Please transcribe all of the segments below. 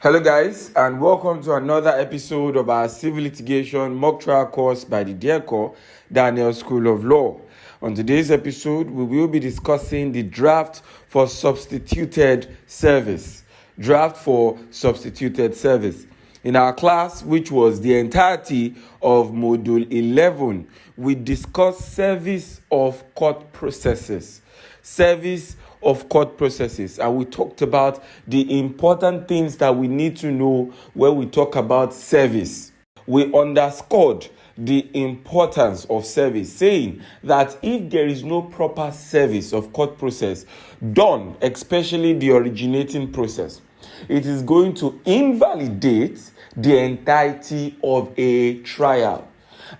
Hello guys, and welcome to another episode of our Civil Litigation mock trial course by the DECO Daniel School of Law. On today's episode, we will be discussing the draft for substituted service. Draft for substituted service. In our class, which was the entirety of Module 11, we discussed service of court processes. Service of court processes, and we talked about the important things that we need to know when we talk about service. We underscored the importance of service, saying that if there is no proper service of court process done, especially the originating process, it is going to invalidate the entirety of a trial.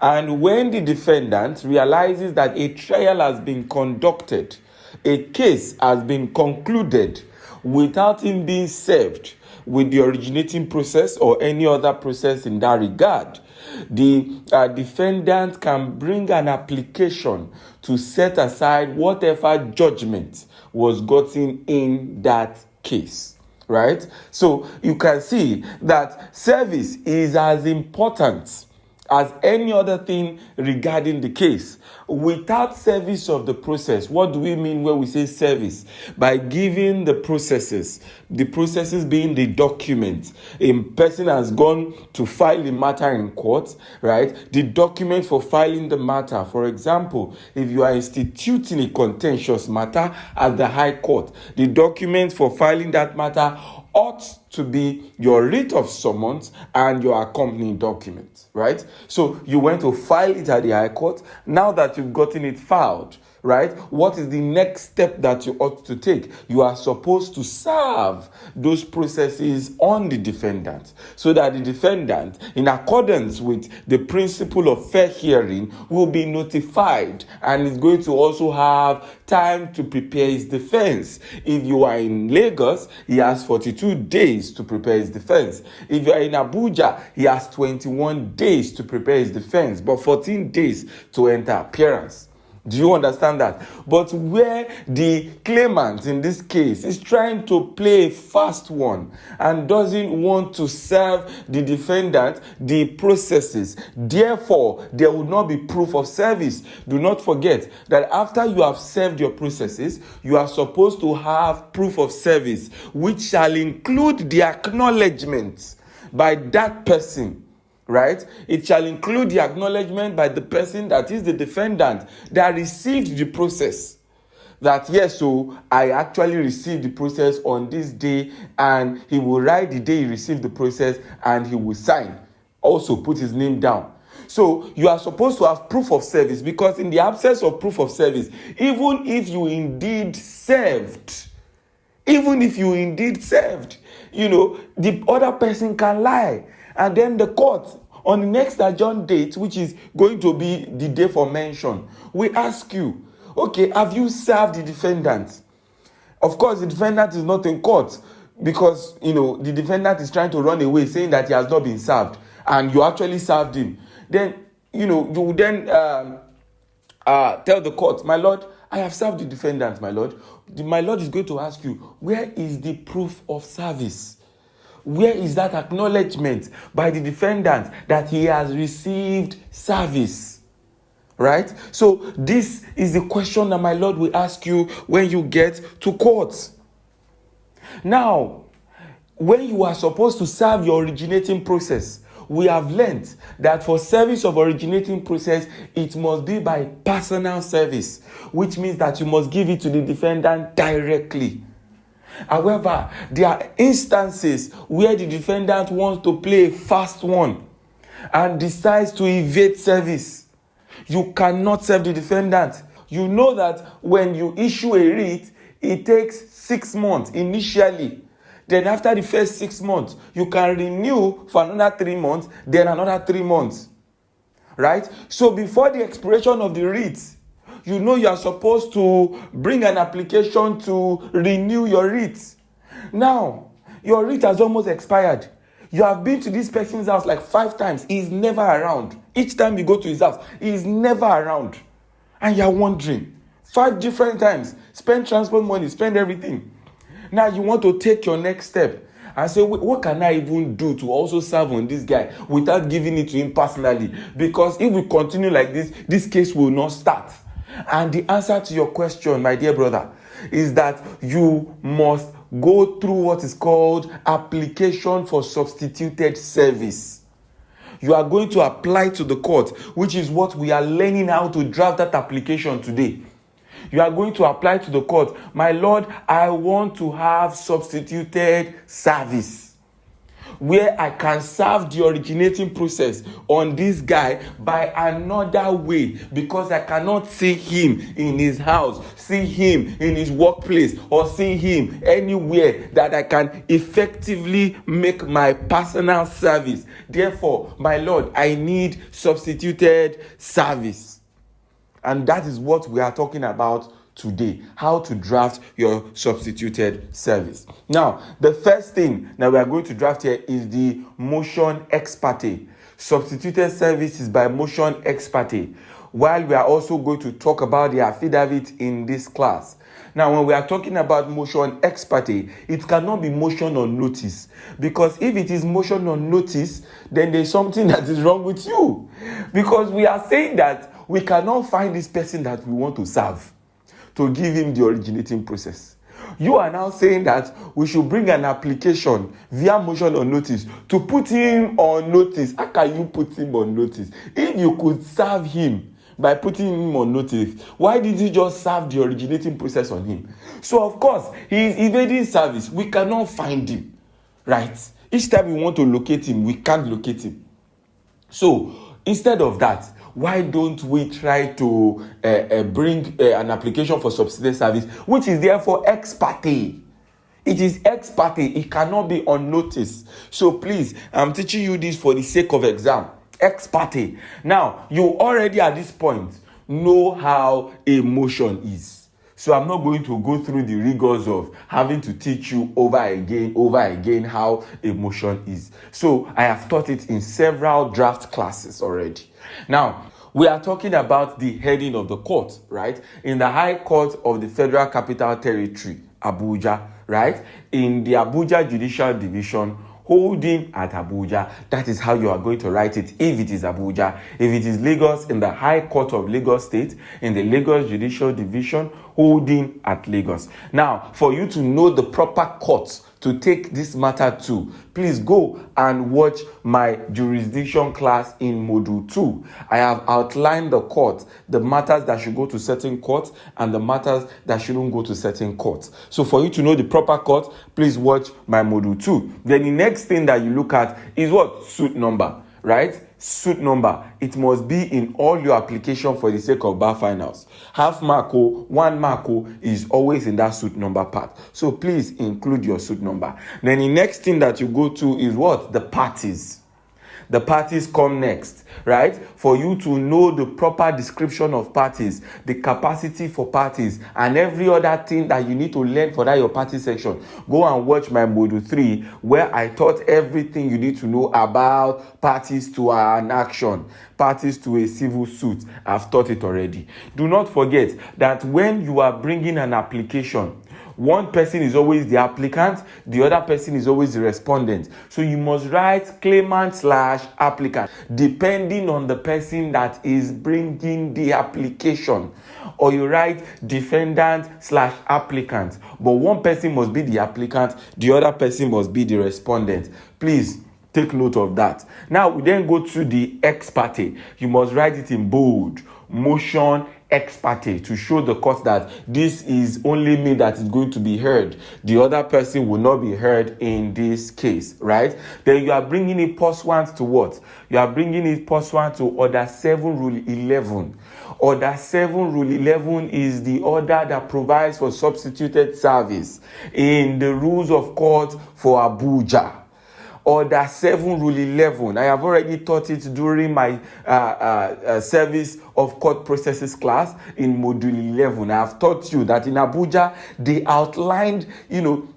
And when the defendant realizes that a trial has been conducted, a case has been concluded without him being served with the originating process or any other process in that regard, the defendant can bring an application to set aside whatever judgment was gotten in that case. Right? So you can see that service is as important as any other thing regarding the case. Without service of the process, what do we mean when we say service? By giving the processes being the document. A person has gone to file the matter in court, right? The document for filing the matter. For example, if you are instituting a contentious matter at the High Court, the document for filing that matter ought to be your writ of summons and your accompanying document, right? So you went to file it at the High Court. Now that you've gotten it filed, right, what is the next step that you ought to take? You are supposed to serve those processes on the defendant so that the defendant, in accordance with the principle of fair hearing, will be notified and is going to also have time to prepare his defense. If you are in Lagos, he has 42 days to prepare his defense. If you are in Abuja, he has 21 days to prepare his defense, but 14 days to enter appearance. Do you understand that? But where the claimant in this case is trying to play a fast one and doesn't want to serve the defendant the processes, therefore there would not be proof of service. Do not forget that after you have served your processes, you are supposed to have proof of service, which shall include the acknowledgement by that person. Right? It shall include the acknowledgement by the person that is the defendant that received the process. That yes, so I actually received the process on this day, and he will write the day he received the process and he will sign. Also put his name down. So you are supposed to have proof of service, because in the absence of proof of service, even if you indeed served, the other person can lie. And then the court, on the next adjourned date, which is going to be the day for mention, we ask you, okay, have you served the defendant? Of course, the defendant is not in court because, the defendant is trying to run away, saying that he has not been served, and you actually served him. Then, you then tell the court, my lord, I have served the defendant, my lord. My lord is going to ask you, where is the proof of service? Where is that acknowledgement by the defendant that he has received service? Right? So this is the question that my lord will ask you when you get to court. Now, when you are supposed to serve your originating process, we have learned that for service of originating process, it must be by personal service, which means that you must give it to the defendant directly. However, there are instances where the defendant wants to play a fast one and decides to evade service. You cannot serve the defendant. You know that when you issue a writ, it takes 6 months initially. Then after the first 6 months, you can renew for another 3 months, then another 3 months. Right? So before the expiration of the writ, you are supposed to bring an application to renew your writ. Now, your writ has almost expired. You have been to this person's house like 5 times. He is never around. Each time you go to his house, he is never around. And you are wondering, 5 different times, spend transport money, spend everything. Now you want to take your next step and say, what can I even do to also serve on this guy without giving it to him personally? Because if we continue like this case will not start. And the answer to your question, my dear brother, is that you must go through what is called application for substituted service. You are going to apply to the court, which is what we are learning how to draft that application today. You are going to apply to the court, my Lord, I want to have substituted service, where I can serve the originating process on this guy by another way, because I cannot see him in his house, see him in his workplace, or see him anywhere that I can effectively make my personal service. Therefore, my Lord, I need substituted service. And that is what we are talking about today, how to draft your substituted service. Now, the first thing that we are going to draft here is the motion ex-parte. Substituted service is by motion ex-parte, while we are also going to talk about the affidavit in this class. Now, when we are talking about motion ex-parte, it cannot be motion on notice, because if it is motion on notice, then there's something that is wrong with you, because we are saying that we cannot find this person that we want to serve to give him the originating process. You are now saying that we should bring an application via motion on notice to put him on notice. How can you put him on notice? If you could serve him by putting him on notice, why did you just serve the originating process on him? So, of course, he is evading service. We cannot find him, right? Each time we want to locate him, we can't locate him. So, instead of that, why don't we try to bring an application for substituted service, which is therefore ex parte? It is ex parte. It cannot be on notice. So please, I'm teaching you this for the sake of exam. Ex parte. Now, you already at this point know how a motion is. So I'm not going to go through the rigors of having to teach you over again how a motion is. So I have taught it in several draft classes already. Now, we are talking about the heading of the court, right? In the High Court of the Federal Capital Territory, Abuja, right? In the Abuja Judicial Division, holding at Abuja. That is how you are going to write it if it is Abuja. If it is Lagos, in the High Court of Lagos State, in the Lagos Judicial Division, holding at Lagos. Now, for you to know the proper courts to take this matter to, please go and watch my jurisdiction class in Module 2. I have outlined the court, the matters that should go to certain courts and the matters that shouldn't go to certain courts. So for you to know the proper court, please watch my Module 2. Then the next thing that you look at is what? Suit number, right? Suit number. It must be in all your application for the sake of bar finals. Half mark, 1 mark is always in that suit number part. So please include your suit number. Then the next thing that you go to is what? The parties. The parties come next, right? For you to know the proper description of parties, the capacity for parties, and every other thing that you need to learn for that your party section, go and watch my Module 3, where I taught everything you need to know about parties to an action, parties to a civil suit. I've taught it already. Do not forget that when you are bringing an application, one person is always the applicant, the other person is always the respondent. So you must write claimant/applicant, depending on the person that is bringing the application. Or you write defendant/applicant. But one person must be the applicant, the other person must be the respondent. Please take note of that. Now we then go to the ex parte. You must write it in bold. Motion ex parte, to show the court that this is only me that is going to be heard. The other person will not be heard in this case, right? Then you are bringing it pursuant to what? You are bringing it pursuant to Order 7 Rule 11. Order 7 Rule 11 is the order that provides for substituted service in the rules of court for Abuja. Order 7 Rule 11. I have already taught it during my service of court processes class in Module 11. I have taught you that in Abuja, they outlined,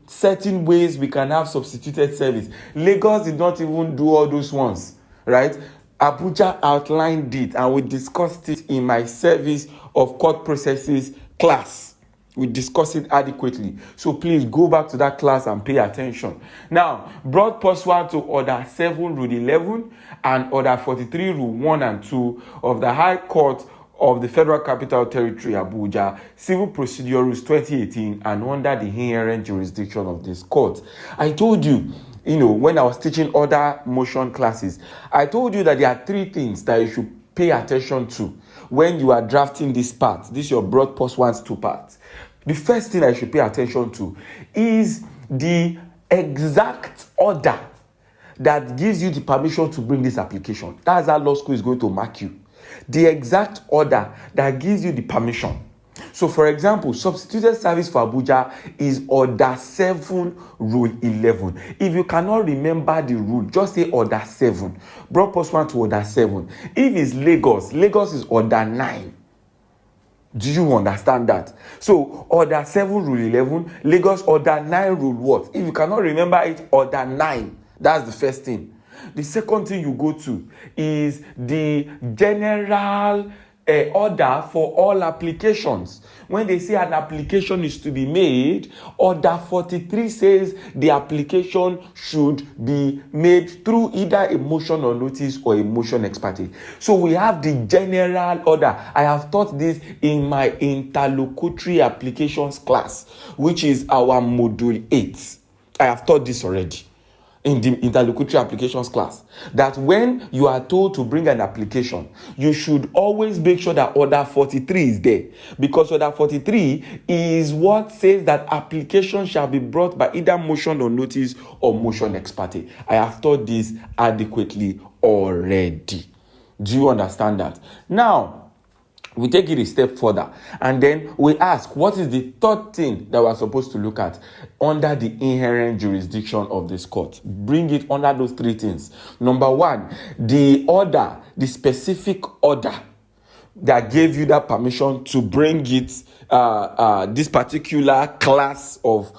certain ways we can have substituted service. Lagos did not even do all those ones, right? Abuja outlined it, and we discussed it in my service of court processes class. We discussed it adequately. So please go back to that class and pay attention. Now, brought pursuant to Order 7, Rule 11 and Order 43, Rule 1 and 2 of the High Court of the Federal Capital Territory, Abuja, Civil Procedure Rules 2018, and under the inherent jurisdiction of this court. I told you, when I was teaching other motion classes, I told you that there are 3 things that you should pay attention to when you are drafting this part. This is your broad pursuant 2 parts. The first thing I should pay attention to is the exact order that gives you the permission to bring this application. That's how law school is going to mark you. The exact order that gives you the permission. So, for example, substituted service for Abuja is Order 7, Rule 11. If you cannot remember the rule, just say Order 7. Broad pursuant to Order 7. If it's Lagos is Order 9. Do you understand that? So, Order 7, Rule 11, Lagos Order 9, Rule what? If you cannot remember it, Order 9. That's the first thing. The second thing you go to is the general order for all applications. When they say an application is to be made, Order 43 says the application should be made through either a motion or notice or a motion ex parte. So we have the general order. I have taught this in my interlocutory applications class, which is our module 8. I have taught this already in the interlocutory applications class, that when you are told to bring an application, you should always make sure that Order 43 is there, because Order 43 is what says that application shall be brought by either motion or notice or motion ex parte. I have taught this adequately already. Do you understand that? Now, we take it a step further, and then we ask, what is the third thing that we're supposed to look at under the inherent jurisdiction of this court? Bring it under those 3 things. Number 1, the order, the specific order that gave you that permission to bring it, this particular class of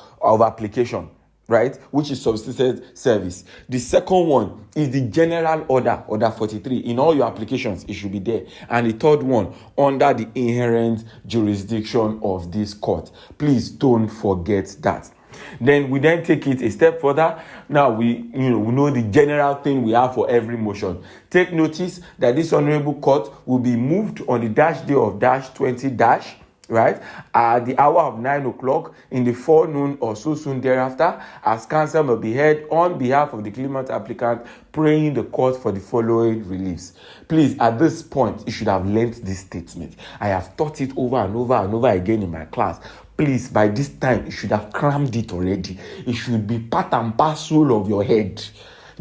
application, right, which is substituted service. The second one is the general order, Order 43. In all your applications, it should be there. And the third one, under the inherent jurisdiction of this court. Please don't forget that. Then we take it a step further. Now we know the general thing we have for every motion. Take notice that this honorable court will be moved on the dash day of dash 20 dash, right, at the hour of 9 o'clock in the forenoon or so soon thereafter, as counsel may be heard on behalf of the claimant applicant, praying the court for the following reliefs. Please, at this point, you should have learnt this statement. I have taught it over and over and over again in my class. Please, by this time, you should have crammed it already. It should be part and parcel of your head.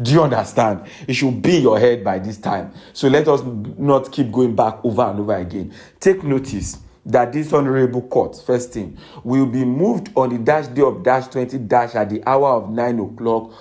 Do you understand? It should be your head by this time. So let us not keep going back over and over again. Take notice that this honorable court, first thing, will be moved on the dash day of dash 20 dash at the hour of 9 o'clock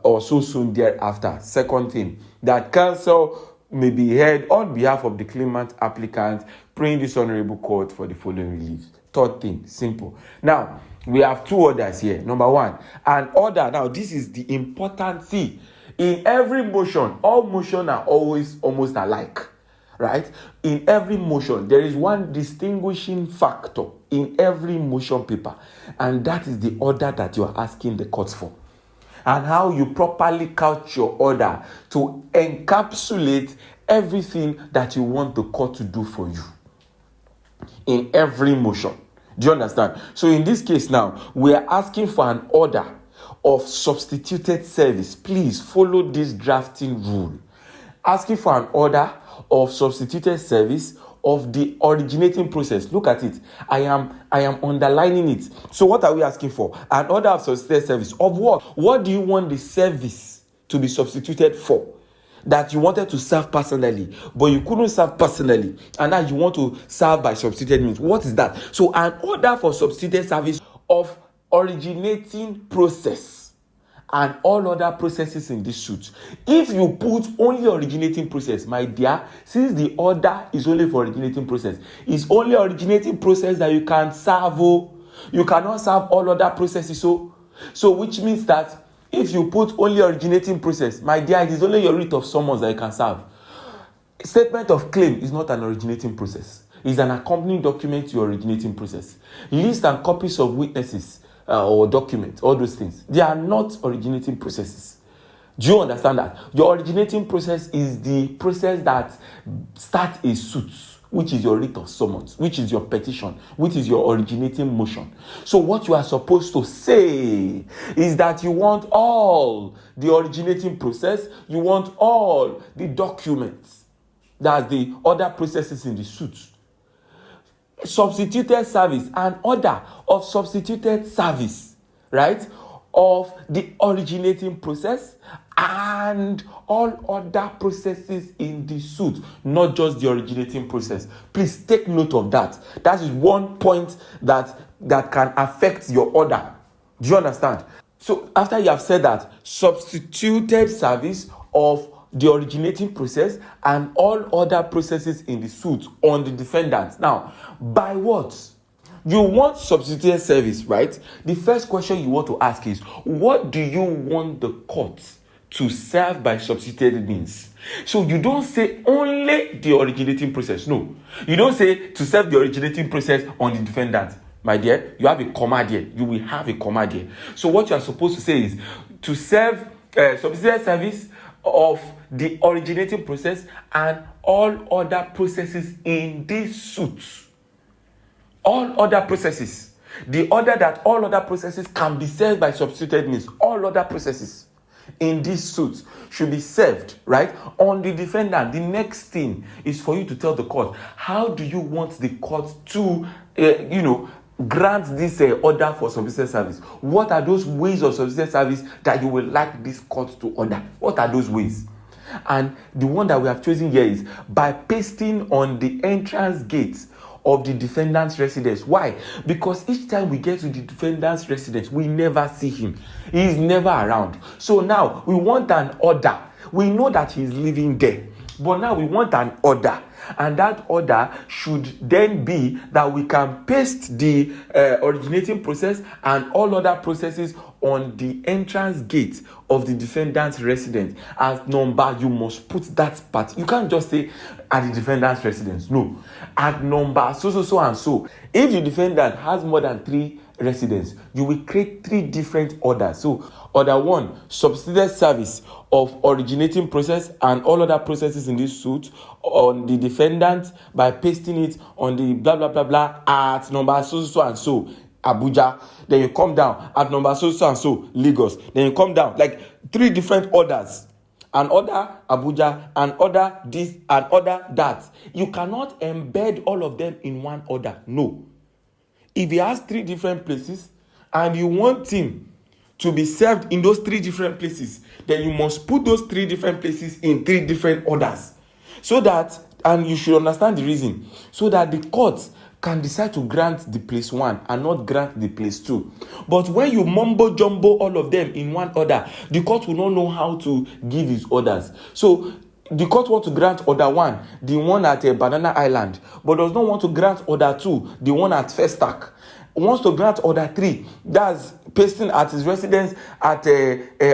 or so soon thereafter. Second thing, that counsel may be heard on behalf of the claimant applicant, praying this honorable court for the following relief. Third thing, simple. Now, we have 2 orders here. Number 1, an order. Now, this is the important thing. In every motion, all motions are always almost alike. Right? In every motion, there is one distinguishing factor in every motion paper, and that is the order that you are asking the court for, and how you properly couch your order to encapsulate everything that you want the court to do for you in every motion. Do you understand? So in this case now, we are asking for an order of substituted service. Please follow this drafting rule. Asking for an order of substituted service of the originating process. Look at it. I am underlining it. So what are we asking for? An order of substituted service of what? What do you want the service to be substituted for? That you wanted to serve personally, but you couldn't serve personally, and now you want to serve by substituted means. What is that? So an order for substituted service of originating process and all other processes in this suit. If you put only originating process, my dear, since the order is only for originating process, it's only originating process that you can serve. You cannot serve all other processes. So which means that if you put only originating process, my dear, it is only your writ of summons that you can serve. Statement of claim is not an originating process. is an accompanying document to your originating process. List and copies of witnesses or documents, all those things, they are not originating processes. Do you understand that? Your originating process is the process that starts a suit, which is your writ of summons, which is your petition, which is your originating motion. So what you are supposed to say is that you want all the originating process, you want all the documents, that's the other processes in the suit. Substituted service, an order of substituted service, right, of the originating process and all other processes in the suit, not just the originating process. Please take note of that. That is one point that can affect your order. Do you understand? So after you have said that, substituted service of the originating process and all other processes in the suit on the defendant. Now, by what? You want substituted service, right? The first question you want to ask is, what do you want the court to serve by substituted means? So you don't say only the originating process. No. You don't say to serve the originating process on the defendant. My dear, you have a comma there. You will have a comma there. So what you are supposed to say is to serve substituted service of the originating process and all other processes in this suit. All other processes. The order that all other processes can be served by substituted means. All other processes in this suit should be served, right, on the defendant. The next thing is for you to tell the court, how do you want the court to, grant this order for substituted service? What are those ways of substituted service that you would like this court to order? What are those ways? And the one that we have chosen here is by pasting on the entrance gate of the defendant's residence. Why? Because each time we get to the defendant's residence, we never see him. He is never around. So now we want an order. We know that he is living there, but now we want an order. And that order should then be that we can paste the originating process and all other processes on the entrance gate of the defendant's residence. As number, you must put that part. You can't just say at the defendant's residence. No. At number so and so. If the defendant has more than 3 residents, you will create 3 different orders. So order 1, substituted service of originating process and all other processes in this suit on the defendant by pasting it on the blah blah blah blah at number so and so Abuja. Then you come down at number so and so Lagos. Then you come down, like 3 different orders. An order Abuja, an order this, an order that. You cannot embed all of them in one order. No. If he has 3 different places and you want him to be served in those 3 different places, then you must put those 3 different places in 3 different orders. So that, and you should understand the reason, so that the court can decide to grant the place 1 and not grant the place 2. But when you mumbo jumbo all of them in one order, the court will not know how to give his orders. So the court wants to grant order 1, the one at Banana Island, but does not want to grant order 2, the one at Festac. Wants to grant order 3, that's pasting at his residence at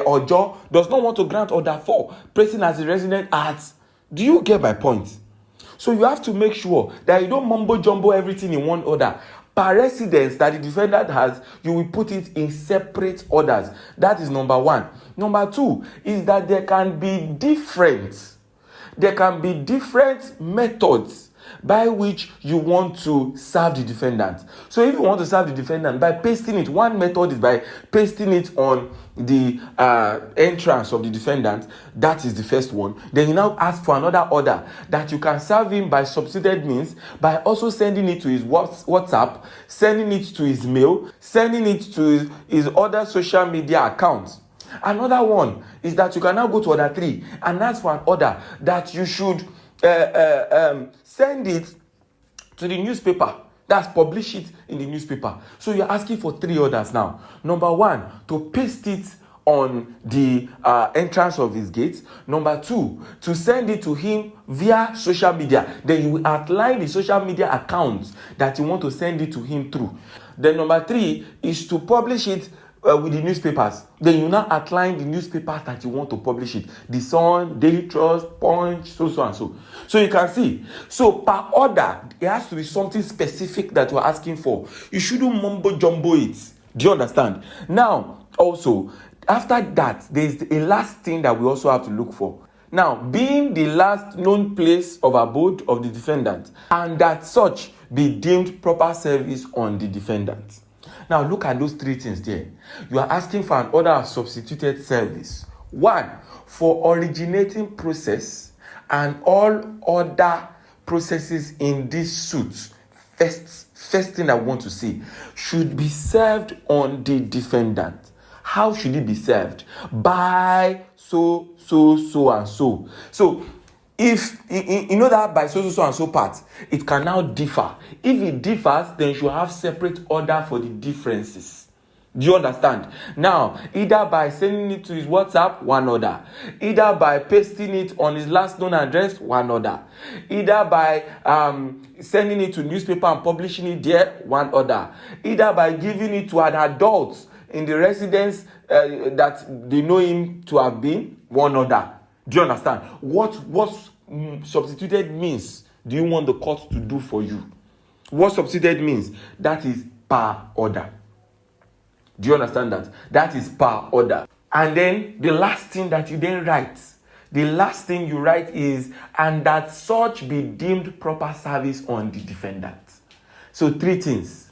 Ojo, does not want to grant order 4, pasting at his residence at... Do you get my point? So you have to make sure that you don't mumbo jumbo everything in one order. Per residence that the defendant has, you will put it in separate orders. That is number 1. Number 2 is that there can be different methods by which you want to serve the defendant. So if you want to serve the defendant by pasting it, one method is by pasting it on the entrance of the defendant. That is the first one. Then you now ask for another order that you can serve him by substituted means, by also sending it to his WhatsApp, sending it to his mail, sending it to his other social media accounts. Another one is that you can now go to order 3 and ask for an order that you should send it to the newspaper. That's publish it in the newspaper. So you're asking for 3 orders now. Number 1, to paste it on the entrance of his gate. Number 2, to send it to him via social media. Then you will outline the social media accounts that you want to send it to him through. Then number 3 is to publish it with the newspapers. Then you now outline the newspapers that you want to publish it. The Sun, Daily Trust, Punch, so and so. So you can see. So per order, it has to be something specific that you're asking for. You shouldn't mumbo jumbo it. Do you understand? Now, also, after that, there's a last thing that we also have to look for. Now, being the last known place of abode of the defendant, and that such be deemed proper service on the defendant. Now, look at those three things there. You are asking for an order of substituted service. 1, for originating process and all other processes in this suit. First thing I want to say, should be served on the defendant. How should it be served? By so and so. So, if you know that by so and so part, it can now differ. If it differs, then you should have separate order for the differences. Do you understand? Now, either by sending it to his WhatsApp, one order. Either by pasting it on his last known address, one order. Either by sending it to newspaper and publishing it there, one order. Either by giving it to an adult in the residence that they know him to have been, one order. Do you understand? What substituted means do you want the court to do for you? What substituted means? That is per order. Do you understand that? That is per order. And then the last thing that you then write, the last thing you write is, and that such be deemed proper service on the defendant. So 3 things: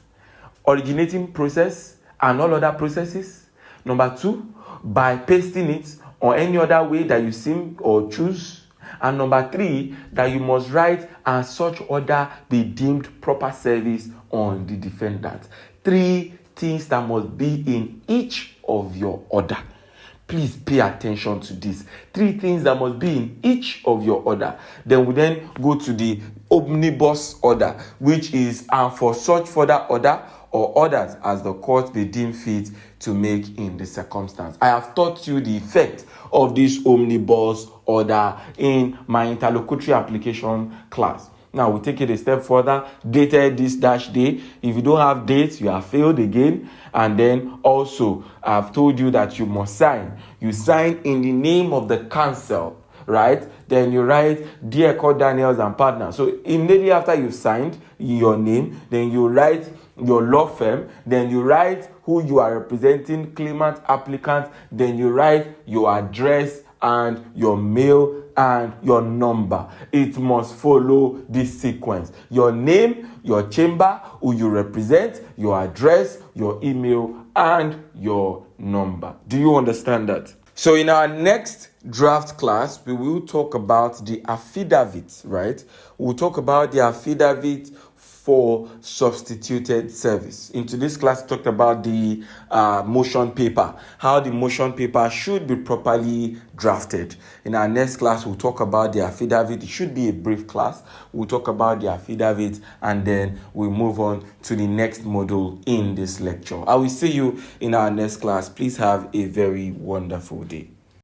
originating process and all other processes. Number 2, by pasting it or any other way that you seem or choose. And number 3, that you must write, and such order be deemed proper service on the defendant. 3 things that must be in each of your order. Please pay attention to this. 3 things that must be in each of your order. Then we then go to the omnibus order, which is for such further order or orders as the court may deem fit to make in the circumstance. I have taught you the effect of this omnibus order in my interlocutory application class. Now we take it a step further. Dated this dash day. If you don't have dates, you have failed again. And then also, I've told you that you must sign. You sign in the name of the counsel, right? Then you write, Dear Court Daniels and Partners. So immediately after you've signed your name, then you write your law firm, then you write who you are representing, claimant, applicant, then you write your address and your mail and your number. It must follow this sequence: your name, your chamber, who you represent, your address, your email, and your number. Do you understand that? So in our next draft class, we will talk about the affidavit, right? We'll talk about the affidavit for substituted service. In today's class, we talked about the motion paper, how the motion paper should be properly drafted. In our next class, we'll talk about the affidavit. It should be a brief class. We'll talk about the affidavit, and then we'll move on to the next module in this lecture. I will see you in our next class. Please have a very wonderful day.